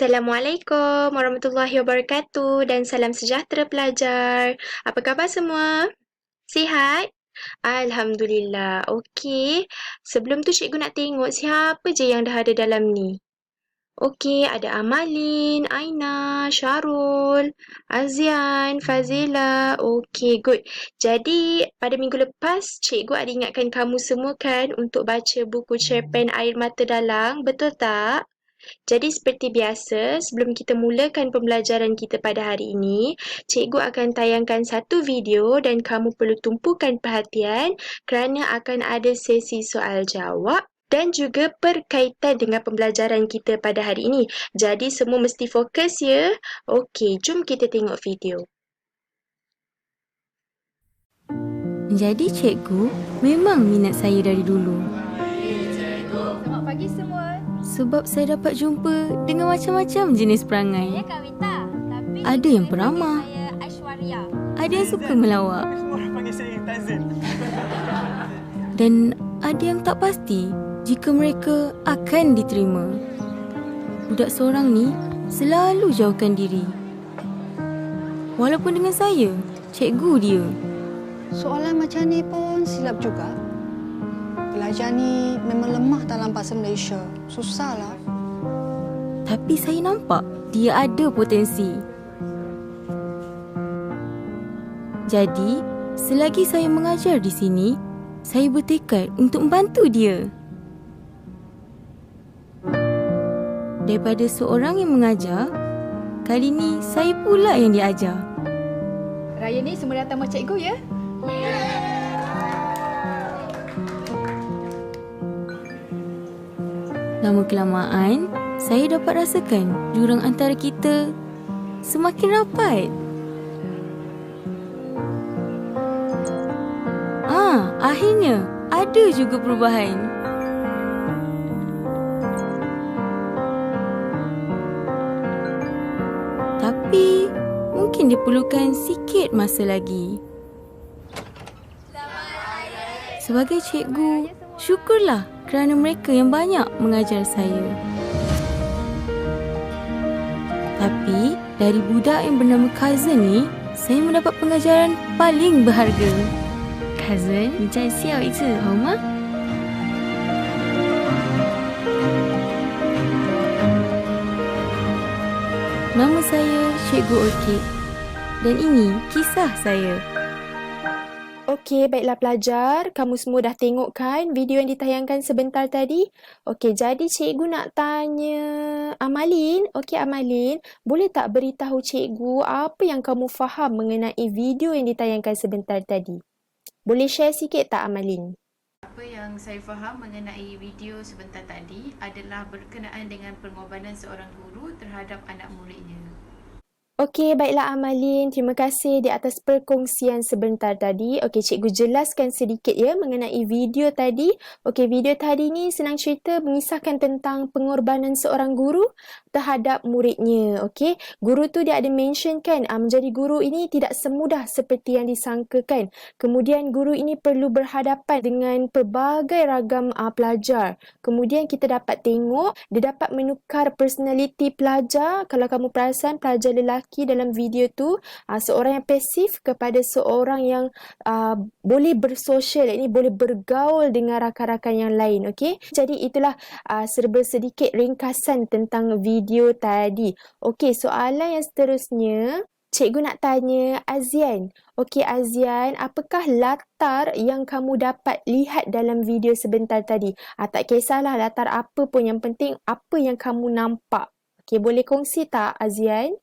Assalamualaikum warahmatullahi wabarakatuh dan salam sejahtera pelajar. Apa khabar semua? Sihat? Alhamdulillah. Okey. Sebelum tu cikgu nak tengok siapa je yang dah ada dalam ni. Okey, ada Amalin, Aina, Syarul, Azian, Fazila. Okey, good. Jadi, pada minggu lepas, cikgu ada ingatkan kamu semua kan untuk baca buku cerpen Air Mata Dalang, betul tak? Jadi seperti biasa, sebelum kita mulakan pembelajaran kita pada hari ini, cikgu akan tayangkan satu video dan kamu perlu tumpukan perhatian kerana akan ada sesi soal jawab dan juga berkaitan dengan pembelajaran kita pada hari ini. Jadi semua mesti fokus ya. Okey, jom kita tengok video. Jadi cikgu memang minat saya dari dulu. Selamat pagi semua. Sebab saya dapat jumpa dengan macam-macam jenis perangai. Saya Kawita. Tapi Ada yang peramah, saya Aishwarya. ada yang suka melawak, Semua orang panggil saya Tazin. dan ada yang tak pasti jika mereka akan diterima. Budak seorang ni selalu jauhkan diri. Walaupun dengan saya, cikgu dia. Soalan macam ni pun silap juga. Pelajar ni memang lemah dalam bahasa Malaysia. Susahlah. Tapi saya nampak dia ada potensi. Jadi, selagi saya mengajar di sini, saya bertekad untuk membantu dia. Daripada seorang yang mengajar, kali ni saya pula yang diajar. Raya ni semua datang sama cikgu ya? Lama kelamaan, saya dapat rasakan jurang antara kita semakin rapat. Akhirnya ada juga perubahan. Tapi mungkin diperlukan sikit masa lagi. Sebagai cikgu, syukurlah kerana mereka yang banyak mengajar saya. Tapi dari budak yang bernama Cousin ni, saya mendapat pengajaran paling berharga. Cousin, 你再笑一次好吗？ Nama saya Cikgu Orchid dan ini kisah saya. Okey, baiklah pelajar. Kamu semua dah tengok kan video yang ditayangkan sebentar tadi? Okey, jadi cikgu nak tanya Amalin. Okey, Amalin, boleh tak beritahu cikgu apa yang kamu faham mengenai video yang ditayangkan sebentar tadi? Boleh share sikit tak, Amalin? Apa yang saya faham mengenai video sebentar tadi adalah berkenaan dengan pengorbanan seorang guru terhadap anak muridnya. Okey, baiklah Amalin. Terima kasih di atas perkongsian sebentar tadi. Okey, cikgu jelaskan sedikit ya mengenai video tadi. Okey, video tadi ni senang cerita mengisahkan tentang pengorbanan seorang guru terhadap muridnya. Okey, guru tu dia ada mention kan, menjadi guru ini tidak semudah seperti yang disangkakan. Kemudian guru ini perlu berhadapan dengan pelbagai ragam pelajar. Kemudian kita dapat tengok dia dapat menukar personaliti pelajar. Kalau kamu perasan, pelajar lelaki dalam video tu seorang yang pasif kepada seorang yang boleh bersosial, ini boleh bergaul dengan rakan-rakan yang lain. Okey, jadi itulah serba sedikit ringkasan tentang video tadi. Okey, soalan yang seterusnya, cikgu nak tanya Azian. Okey Azian, apakah latar yang kamu dapat lihat dalam video sebentar tadi? Tak kisahlah latar apa pun, yang penting apa yang kamu nampak. Okey, boleh kongsi tak Azian?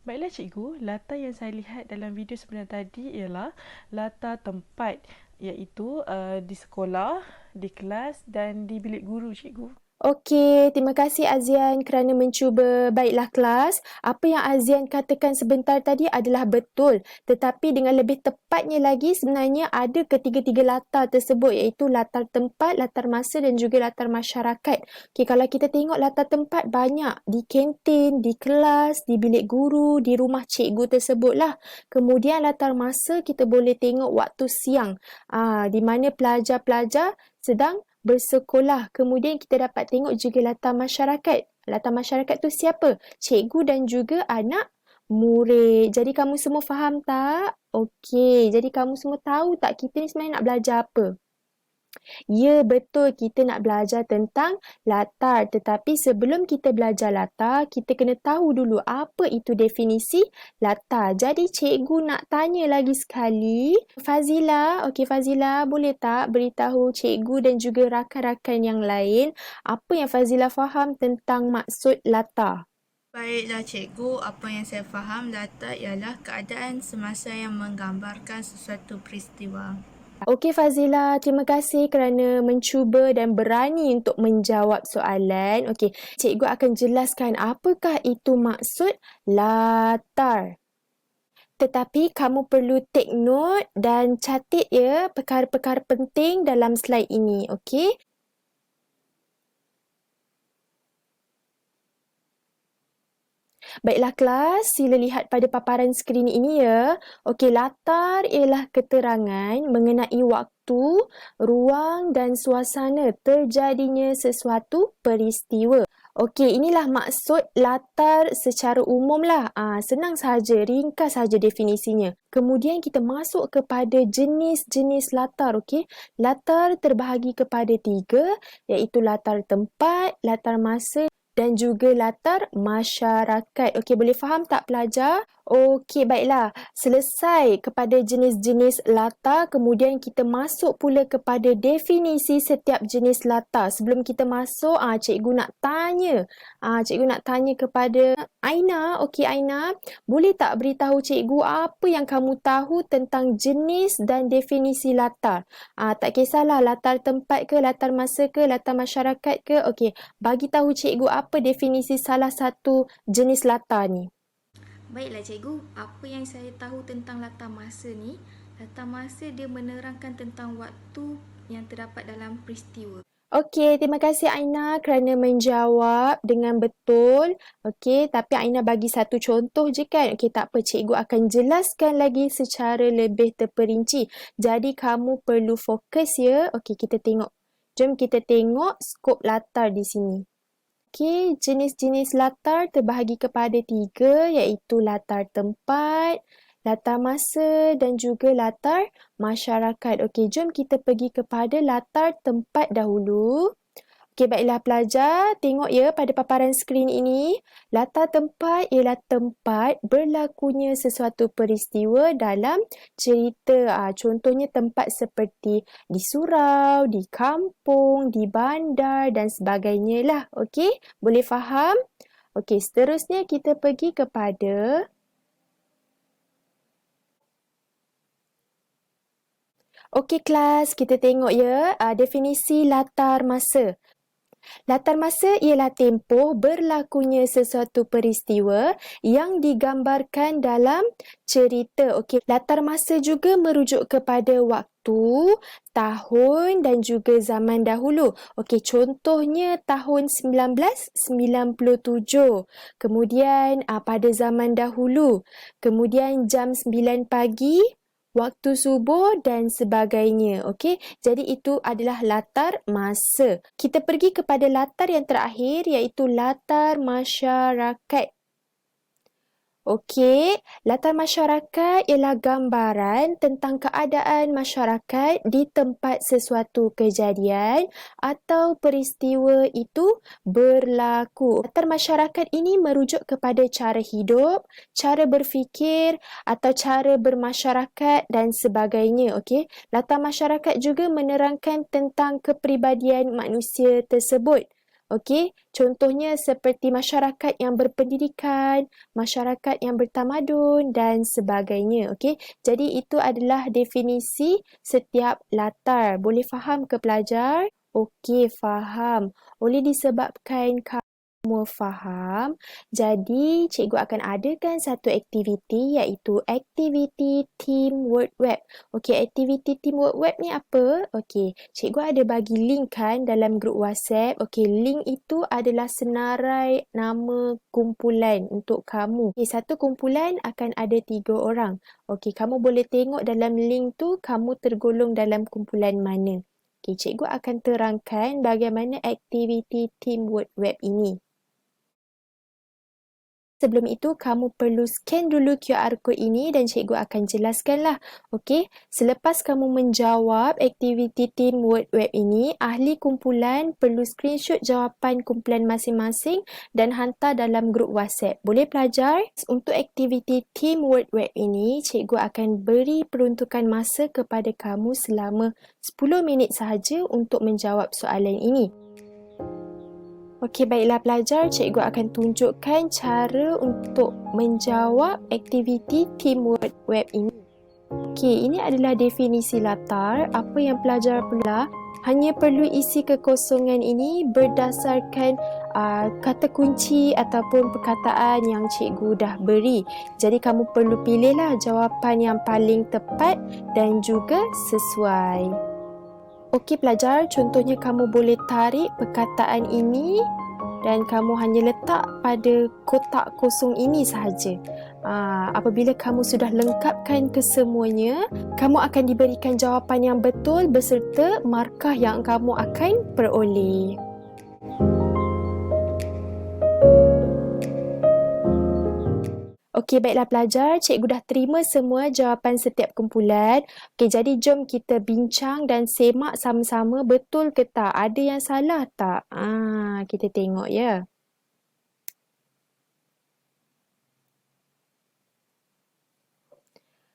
Baiklah cikgu, latar yang saya lihat dalam video sebenarnya tadi ialah latar tempat, iaitu di sekolah, di kelas dan di bilik guru cikgu. Okey, terima kasih Azian kerana mencuba. Baiklah kelas, apa yang Azian katakan sebentar tadi adalah betul. Tetapi dengan lebih tepatnya lagi, sebenarnya ada ketiga-tiga latar tersebut, iaitu latar tempat, latar masa dan juga latar masyarakat. Okey, kalau kita tengok latar tempat banyak di kantin, di kelas, di bilik guru, di rumah cikgu tersebutlah. Kemudian latar masa kita boleh tengok waktu siang, di mana pelajar-pelajar sedang bersekolah. Kemudian kita dapat tengok juga latar masyarakat. Latar masyarakat tu siapa? Cikgu dan juga anak murid. Jadi kamu semua faham tak? Okey, jadi kamu semua tahu tak kita ni sebenarnya nak belajar apa? Ya, betul. Kita nak belajar tentang latar. Tetapi sebelum kita belajar latar, kita kena tahu dulu apa itu definisi latar. Jadi, cikgu nak tanya lagi sekali. Fazila, okey Fazila, boleh tak beritahu cikgu dan juga rakan-rakan yang lain apa yang Fazila faham tentang maksud latar? Baiklah cikgu, apa yang saya faham latar ialah keadaan semasa yang menggambarkan sesuatu peristiwa. Okey Fazila, terima kasih kerana mencuba dan berani untuk menjawab soalan. Okey, cikgu akan jelaskan apakah itu maksud latar. Tetapi kamu perlu take note dan catat ya perkara-perkara penting dalam slide ini, okey? Baiklah kelas, sila lihat pada paparan skrin ini ya. Okey, latar ialah keterangan mengenai waktu, ruang dan suasana terjadinya sesuatu peristiwa. Okey, inilah maksud latar secara umum lah. Senang saja, ringkas saja definisinya. Kemudian kita masuk kepada jenis-jenis latar, okey. Latar terbahagi kepada 3, iaitu latar tempat, latar masa dan juga latar masyarakat. Okey, boleh faham tak pelajar? Okey, baiklah. Selesai kepada jenis-jenis latar, kemudian kita masuk pula kepada definisi setiap jenis latar. Sebelum kita masuk, cikgu nak tanya. Cikgu nak tanya kepada Aina. Okey, Aina, boleh tak beritahu cikgu apa yang kamu tahu tentang jenis dan definisi latar? Tak kisahlah latar tempat ke, latar masa ke, latar masyarakat ke. Okey, bagi tahu cikgu apa definisi salah satu jenis latar ni. Baiklah cikgu, apa yang saya tahu tentang latar masa ni, latar masa dia menerangkan tentang waktu yang terdapat dalam peristiwa. Okey, terima kasih Aina kerana menjawab dengan betul. Okey, tapi Aina bagi satu contoh je kan? Okey, tak apa, cikgu akan jelaskan lagi secara lebih terperinci. Jadi kamu perlu fokus ya. Okey, kita tengok. Jom kita tengok skop latar di sini. Okey, jenis-jenis latar terbahagi kepada 3 iaitu latar tempat, latar masa dan juga latar masyarakat. Okey, jom kita pergi kepada latar tempat dahulu. Okey, baiklah pelajar, tengok ya pada paparan skrin ini. Latar tempat ialah tempat berlakunya sesuatu peristiwa dalam cerita. Contohnya tempat seperti di surau, di kampung, di bandar dan sebagainya lah. Okey, boleh faham? Okey, seterusnya kita pergi kepada okey kelas, kita tengok ya definisi latar masa. Latar masa ialah tempoh berlakunya sesuatu peristiwa yang digambarkan dalam cerita. Okey, latar masa juga merujuk kepada waktu, tahun dan juga zaman dahulu. Okey, contohnya tahun 1997. Kemudian pada zaman dahulu. Kemudian jam 9 pagi. Waktu subuh dan sebagainya. Okey, jadi itu adalah latar masa. Kita pergi kepada latar yang terakhir iaitu latar masyarakat. Okey, latar masyarakat ialah gambaran tentang keadaan masyarakat di tempat sesuatu kejadian atau peristiwa itu berlaku. Latar masyarakat ini merujuk kepada cara hidup, cara berfikir atau cara bermasyarakat dan sebagainya. Okey, latar masyarakat juga menerangkan tentang kepribadian manusia tersebut. Okey, contohnya seperti masyarakat yang berpendidikan, masyarakat yang bertamadun dan sebagainya. Okey, jadi itu adalah definisi setiap latar. Boleh faham ke pelajar? Okey, faham. Oleh disebabkan kamu faham, jadi cikgu akan adakan satu aktiviti iaitu aktiviti team word web. Okey, aktiviti team word web ni apa? Okey, cikgu ada bagi link kan dalam grup WhatsApp. Okey, link itu adalah senarai nama kumpulan untuk kamu. Okey, satu kumpulan akan ada 3 orang. Okey, kamu boleh tengok dalam link tu kamu tergolong dalam kumpulan mana. Okey, cikgu akan terangkan bagaimana aktiviti team word web ini. sebelum itu kamu perlu scan dulu QR code ini dan cikgu akan jelaskanlah. Okey, selepas kamu menjawab aktiviti team word web ini, ahli kumpulan perlu screenshot jawapan kumpulan masing-masing dan hantar dalam grup WhatsApp. Boleh pelajar? Untuk aktiviti team word web ini, cikgu akan beri peruntukan masa kepada kamu selama 10 minit sahaja untuk menjawab soalan ini. Okey, baiklah pelajar, cikgu akan tunjukkan cara untuk menjawab aktiviti team word web ini. Okey, ini adalah definisi latar. Apa yang pelajar perlu hanya perlu isi kekosongan ini berdasarkan kata kunci ataupun perkataan yang cikgu dah beri. Jadi kamu perlu pilihlah jawapan yang paling tepat dan juga sesuai. Okey pelajar, contohnya kamu boleh tarik perkataan ini dan kamu hanya letak pada kotak kosong ini sahaja. Apabila kamu sudah lengkapkan kesemuanya, kamu akan diberikan jawapan yang betul beserta markah yang kamu akan peroleh. Okey, baiklah pelajar, cikgu dah terima semua jawapan setiap kumpulan. Okey, jadi jom kita bincang dan semak sama-sama betul ke tak? Ada yang salah tak? Kita tengok ya.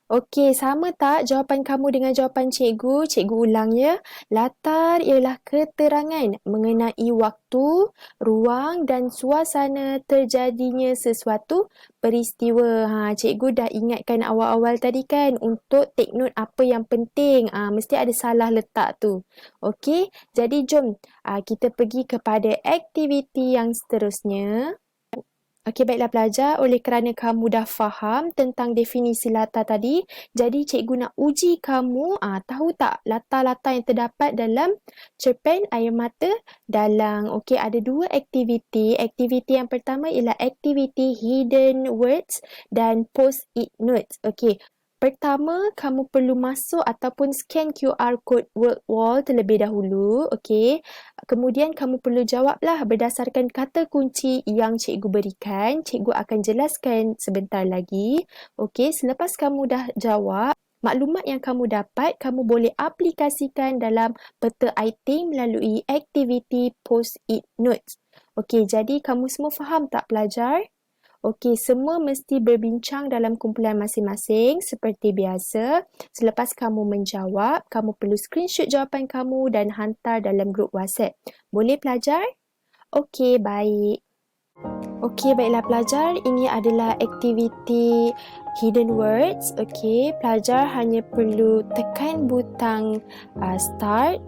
Okey, sama tak jawapan kamu dengan jawapan cikgu? Cikgu ulang ya. Latar ialah keterangan mengenai waktu, ruang dan suasana terjadinya sesuatu peristiwa. Cikgu dah ingatkan awal-awal tadi kan untuk take note apa yang penting. Mesti ada salah letak tu. Okey, jadi jom kita pergi kepada aktiviti yang seterusnya. Okey, baiklah pelajar, oleh kerana kamu dah faham tentang definisi latar tadi, jadi cikgu nak uji kamu, tahu tak latar-latar yang terdapat dalam cerpen air mata dalang. Okey, ada dua aktiviti. Aktiviti yang pertama ialah aktiviti hidden words dan post-it notes. Okey, pertama, kamu perlu masuk ataupun scan QR code work wall terlebih dahulu. Okey. Kemudian kamu perlu jawablah berdasarkan kata kunci yang cikgu berikan. Cikgu akan jelaskan sebentar lagi. Okey, selepas kamu dah jawab, maklumat yang kamu dapat, kamu boleh aplikasikan dalam peta item melalui aktiviti post-it notes. Okey, jadi kamu semua faham tak pelajar? Okey, semua mesti berbincang dalam kumpulan masing-masing seperti biasa. Selepas kamu menjawab, kamu perlu screenshot jawapan kamu dan hantar dalam grup WhatsApp. Boleh pelajar? Okey, baik. Okey, baiklah pelajar. Ini adalah aktiviti hidden words. Okey, pelajar hanya perlu tekan butang start.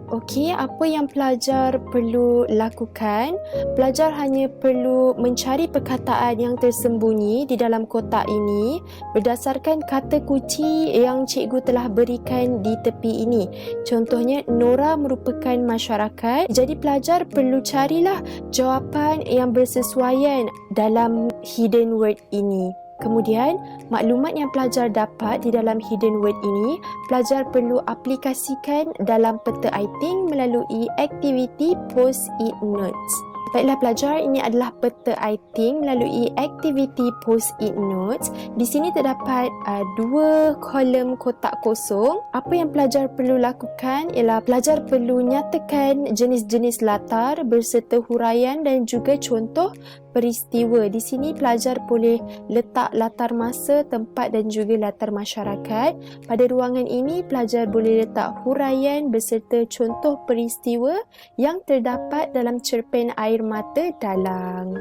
Okey, apa yang pelajar perlu lakukan? Pelajar hanya perlu mencari perkataan yang tersembunyi di dalam kotak ini berdasarkan kata kunci yang cikgu telah berikan di tepi ini. Contohnya, Nora merupakan masyarakat. Jadi pelajar perlu carilah jawapan yang bersesuaian dalam hidden word ini. Kemudian, maklumat yang pelajar dapat di dalam hidden word ini, pelajar perlu aplikasikan dalam peta item melalui aktiviti post-it notes. Baiklah pelajar, ini adalah peta item melalui aktiviti post-it notes. Di sini terdapat dua kolom kotak kosong. Apa yang pelajar perlu lakukan ialah pelajar perlu nyatakan jenis-jenis latar berserta huraian dan juga contoh peristiwa. Di sini pelajar boleh letak latar masa, tempat dan juga latar masyarakat. Pada ruangan ini, pelajar boleh letak huraian beserta contoh peristiwa yang terdapat dalam cerpen air mata dalang.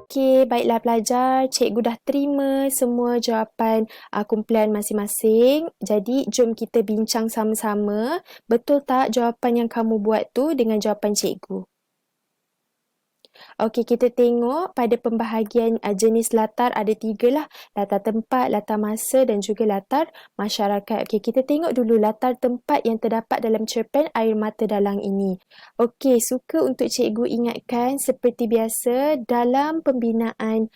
Okey, baiklah pelajar, cikgu dah terima semua jawapan kumpulan masing-masing. Jadi, jom kita bincang sama-sama. Betul tak jawapan yang kamu buat tu dengan jawapan cikgu? Okey, kita tengok pada pembahagian jenis latar ada 3 lah. Latar tempat, latar masa dan juga latar masyarakat. Okey, kita tengok dulu latar tempat yang terdapat dalam cerpen Air Mata Dalang ini. Okey, suka untuk cikgu ingatkan seperti biasa dalam pembinaan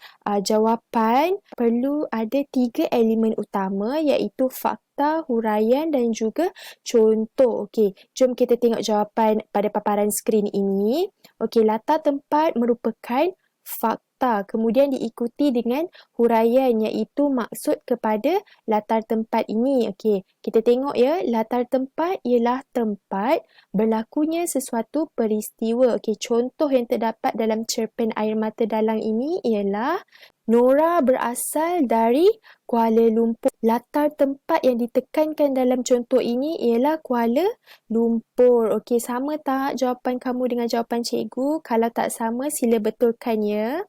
jawapan perlu ada 3 elemen utama iaitu fakta, huraian dan juga contoh. Okey, jom kita tengok jawapan pada paparan skrin ini. Okey, latar tempat merupakan fakta. Kemudian diikuti dengan huraian iaitu maksud kepada latar tempat ini. Okey, kita tengok ya, latar tempat ialah tempat berlakunya sesuatu peristiwa. Okey, contoh yang terdapat dalam cerpen Air Mata Dalang ini ialah Nora berasal dari Kuala Lumpur. Latar tempat yang ditekankan dalam contoh ini ialah Kuala Lumpur. Okey, sama tak jawapan kamu dengan jawapan cikgu? Kalau tak sama, sila betulkan ya.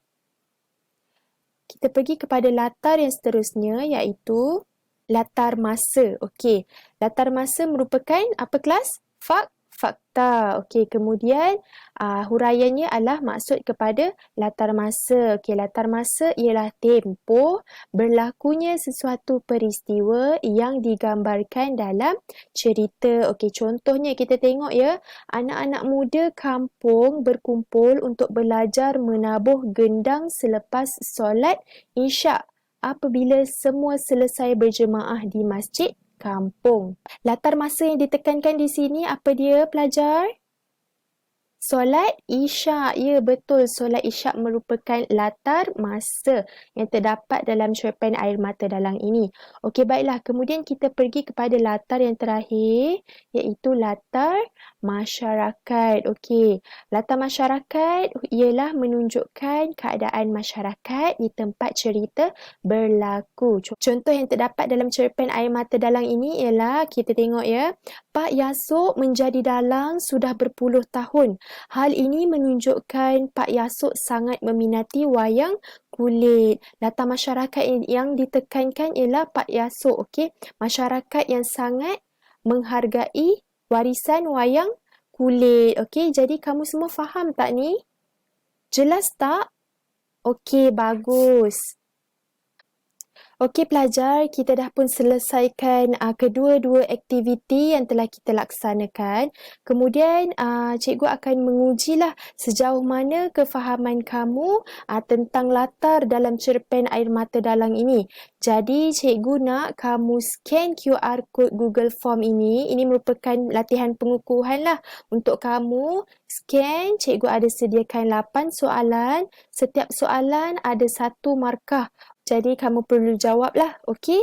Kita pergi kepada latar yang seterusnya iaitu latar masa. Okey, latar masa merupakan apa kelas? Fakta. Okey, kemudian huraiannya adalah maksud kepada latar masa. Okey, latar masa ialah tempoh berlakunya sesuatu peristiwa yang digambarkan dalam cerita. Okey, contohnya kita tengok ya, anak-anak muda kampung berkumpul untuk belajar menabuh gendang selepas solat Isyak apabila semua selesai berjemaah di masjid kampung. Latar masa yang ditekankan di sini apa dia pelajar? Solat Isyak. Ya, betul. Solat Isyak merupakan latar masa yang terdapat dalam cerpen Air Mata Dalang ini. Okey, baiklah. Kemudian kita pergi kepada latar yang terakhir iaitu latar masyarakat. Okey, latar masyarakat ialah menunjukkan keadaan masyarakat di tempat cerita berlaku. Contoh yang terdapat dalam cerpen Air Mata Dalang ini ialah, kita tengok ya, Pak Yasuk menjadi dalang sudah berpuluh tahun. Hal ini menunjukkan Pak Yasuk sangat meminati wayang kulit. Latar masyarakat yang ditekankan ialah Pak Yasuk. Okey, masyarakat yang sangat menghargai warisan wayang kulit. Okey, jadi kamu semua faham tak ni? Jelas tak? Okey, bagus. Okey pelajar, kita dah pun selesaikan kedua-dua aktiviti yang telah kita laksanakan. Kemudian cikgu akan mengujilah sejauh mana kefahaman kamu tentang latar dalam cerpen Air Mata Dalang ini. Jadi cikgu nak kamu scan QR code Google Form ini. Ini merupakan latihan pengukuhan lah untuk kamu. Scan, cikgu ada sediakan 8 soalan. Setiap soalan ada 1 markah. Jadi kamu perlu jawablah, okey?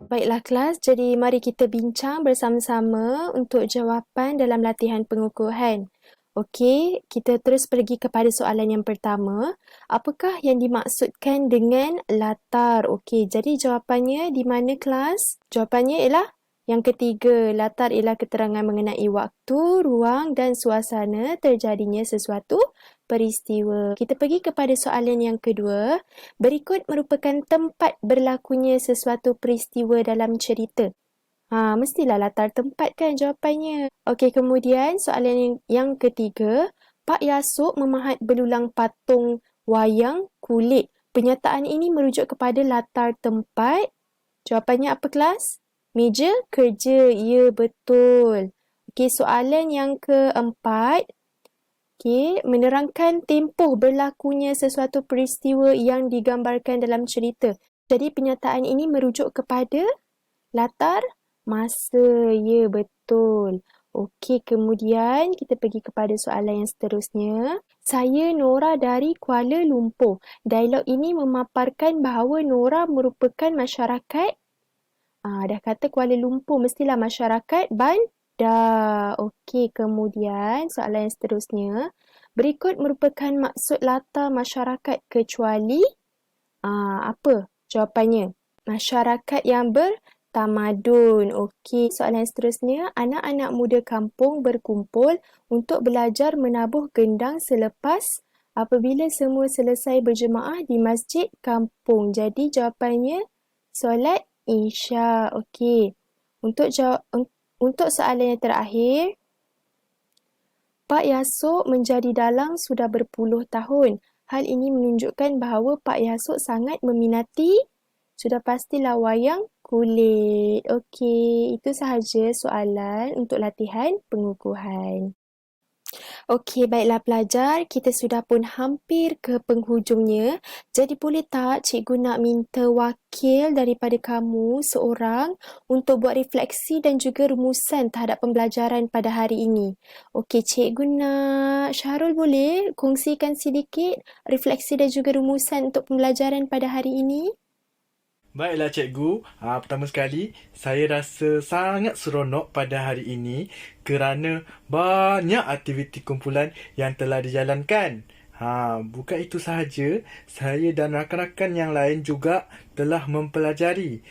Baiklah kelas, jadi mari kita bincang bersama-sama untuk jawapan dalam latihan pengukuhan. Okey, kita terus pergi kepada soalan yang pertama. Apakah yang dimaksudkan dengan latar? Okey, jadi jawapannya di mana kelas? Jawapannya ialah yang ketiga. Latar ialah keterangan mengenai waktu, ruang dan suasana terjadinya sesuatu peristiwa. Kita pergi kepada soalan yang kedua. Berikut merupakan tempat berlakunya sesuatu peristiwa dalam cerita. Mestilah latar tempat kan jawapannya. Okey, kemudian soalan yang ketiga. Pak Yasuk memahat belulang patung wayang kulit. Pernyataan ini merujuk kepada latar tempat. Jawapannya apa kelas? Meja kerja. Ya, betul. Okey, soalan yang keempat. Okey, menerangkan tempoh berlakunya sesuatu peristiwa yang digambarkan dalam cerita. Jadi pernyataan ini merujuk kepada latar masa. Ya, betul. Okey, kemudian kita pergi kepada soalan yang seterusnya. Saya Nora dari Kuala Lumpur. Dialog ini memaparkan bahawa Nora merupakan masyarakat. Dah kata Kuala Lumpur, mestilah masyarakat bandar. Okey, kemudian soalan yang seterusnya. Berikut merupakan maksud latar masyarakat kecuali apa jawapannya? Masyarakat yang tamadun. Okey, soalan seterusnya. Anak-anak muda kampung berkumpul untuk belajar menabuh gendang selepas apabila semua selesai berjemaah di masjid kampung. Jadi jawapannya solat Isya. Okey. Untuk soalan yang terakhir, Pak Yasuk menjadi dalang sudah berpuluh tahun. Hal ini menunjukkan bahawa Pak Yasuk sangat meminati, sudah pastilah, wayang kulit. Okey, itu sahaja soalan untuk latihan pengukuhan. Okey, baiklah pelajar, kita sudah pun hampir ke penghujungnya. Jadi boleh tak cikgu nak minta wakil daripada kamu seorang untuk buat refleksi dan juga rumusan terhadap pembelajaran pada hari ini. Okey, cikgu nak Syarul boleh kongsikan sedikit refleksi dan juga rumusan untuk pembelajaran pada hari ini? Baiklah cikgu, pertama sekali saya rasa sangat seronok pada hari ini kerana banyak aktiviti kumpulan yang telah dijalankan. Bukan itu sahaja, saya dan rakan-rakan yang lain juga telah mempelajari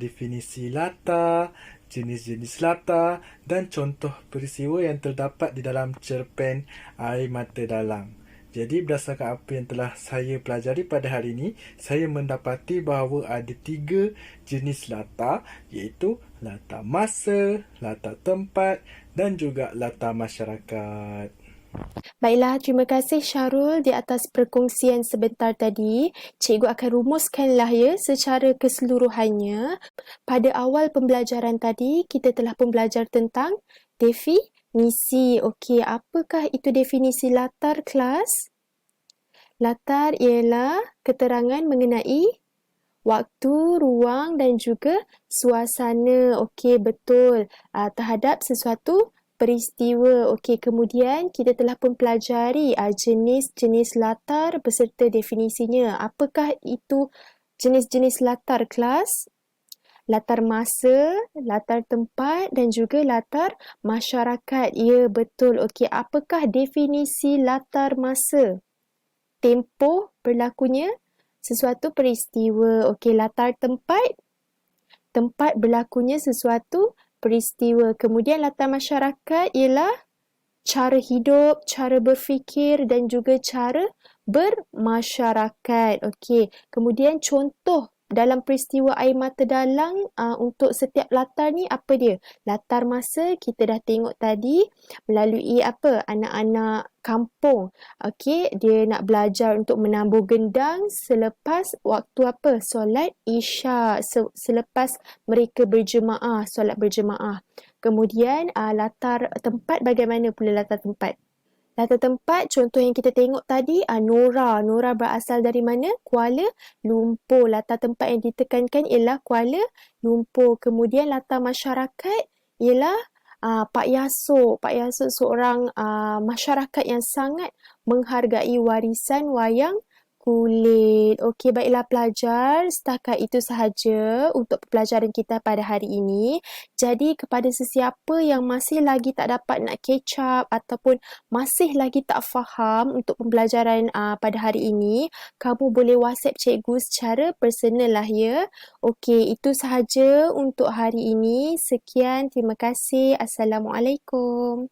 definisi latar, jenis-jenis latar dan contoh peristiwa yang terdapat di dalam cerpen Air Mata Dalang. Jadi berdasarkan apa yang telah saya pelajari pada hari ini, saya mendapati bahawa ada 3 jenis latar, iaitu latar masa, latar tempat dan juga latar masyarakat. Baiklah, terima kasih Syarul di atas perkongsian sebentar tadi. Cikgu akan rumuskanlah ya secara keseluruhannya. Pada awal pembelajaran tadi, kita telah pun belajar tentang definisi. Okey, apakah itu definisi latar, kelas? Latar ialah keterangan mengenai waktu, ruang dan juga suasana. Okey, betul. Terhadap sesuatu peristiwa. Okey, kemudian kita telah pun pelajari jenis-jenis latar beserta definisinya. Apakah itu jenis-jenis latar, kelas? Latar masa, latar tempat dan juga latar masyarakat. Ya, betul. Okey, apakah definisi latar masa? Tempoh berlakunya sesuatu peristiwa. Okey, latar tempat? Tempat berlakunya sesuatu peristiwa. Kemudian latar masyarakat ialah cara hidup, cara berfikir dan juga cara bermasyarakat. Okey, kemudian contoh dalam peristiwa Air Mata Dalang untuk setiap latar ni apa dia? Latar masa kita dah tengok tadi melalui anak-anak kampung. Okey, dia nak belajar untuk menabuh gendang selepas waktu solat Isya, selepas mereka berjemaah, solat berjemaah. Kemudian latar tempat, bagaimana pula latar tempat? Latar tempat, contoh yang kita tengok tadi, Nora. Nora berasal dari mana? Kuala Lumpur. Latar tempat yang ditekankan ialah Kuala Lumpur. Kemudian latar masyarakat ialah Pak Yasuk. Pak Yasuk seorang masyarakat yang sangat menghargai warisan wayang kulit. Okey, baiklah pelajar, setakat itu sahaja untuk pelajaran kita pada hari ini. Jadi kepada sesiapa yang masih lagi tak dapat nak catch up ataupun masih lagi tak faham untuk pembelajaran pada hari ini, kamu boleh WhatsApp cikgu secara personal lah ya. Okey, itu sahaja untuk hari ini. Sekian, terima kasih. Assalamualaikum.